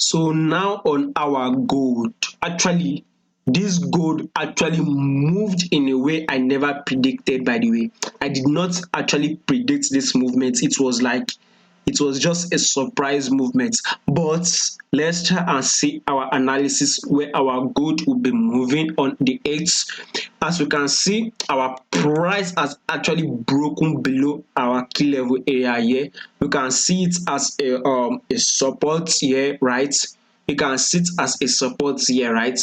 So now on our gold, actually this gold actually moved in a way I never predicted. By the way, I did not actually predict this movement. It was just a surprise movement. But let's try and see our analysis where our gold will be moving on the 8th. As we can see, our price has actually broken below our key level area here. You can see it as a support here, right? You can see it as a support here, right?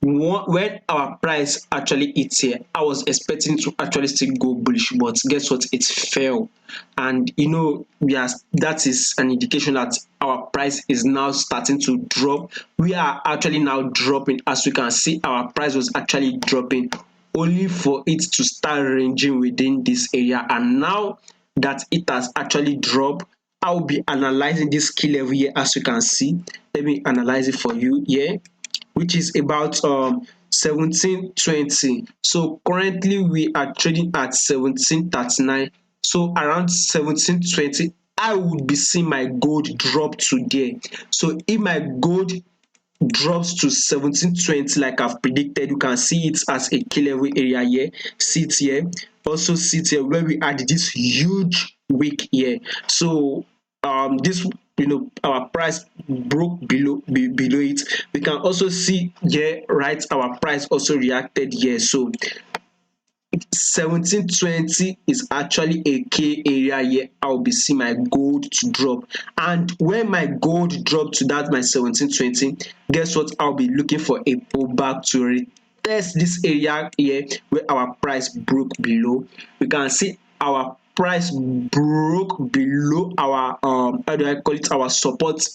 When our price actually hits here, I was expecting to actually still go bullish, but guess what? It fell. And yes, that is an indication that our price is now starting to drop. We are actually now dropping. As you can see, our price was actually dropping only for it to start ranging within this area. And now that it has actually dropped, I'll be analyzing this key level here. As you can see, let me analyze it for you here, which is about 1720. So currently we are trading at 1739. So around 1720, I would be seeing my gold drop to there. So if my gold drops to 1720 like I've predicted, you can see it as a key level area here. See it here. Also see it here where we had this huge wick here. So this, our price broke below it. We can also see here, right, our price also reacted here. So 1720 is actually a key area here. I'll be seeing my gold to drop, and when my gold drop to that my 1720, guess what? I'll be looking for a pullback to retest this area here where our price broke below. We can see our price broke below our how do I call it, our support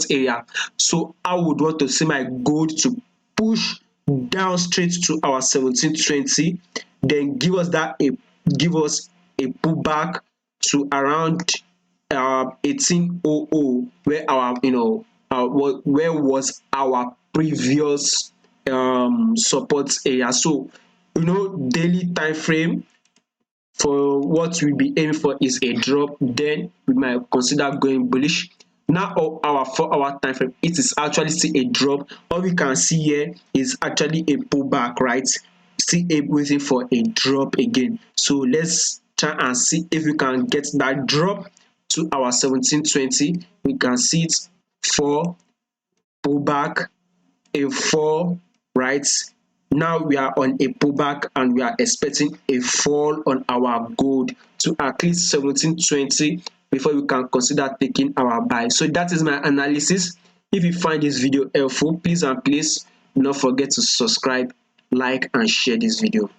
area. So I would want to see my gold to push down straight to our 1720, then give us a pullback to around 1800, where our where was our previous support area. So daily time frame for what we be aiming for is a drop, then we might consider going bullish. Now our 4-hour time frame, it is actually still a drop. All we can see here is actually a pullback, right? Still waiting for a drop again. So let's try and see if we can get that drop to our 1720. We can see it for pullback, a fall, right? Now we are on a pullback and we are expecting a fall on our gold to at least 1720 before we can consider taking our buy. So that is my analysis. If you find this video helpful, please and please do not forget to subscribe, like and share this video.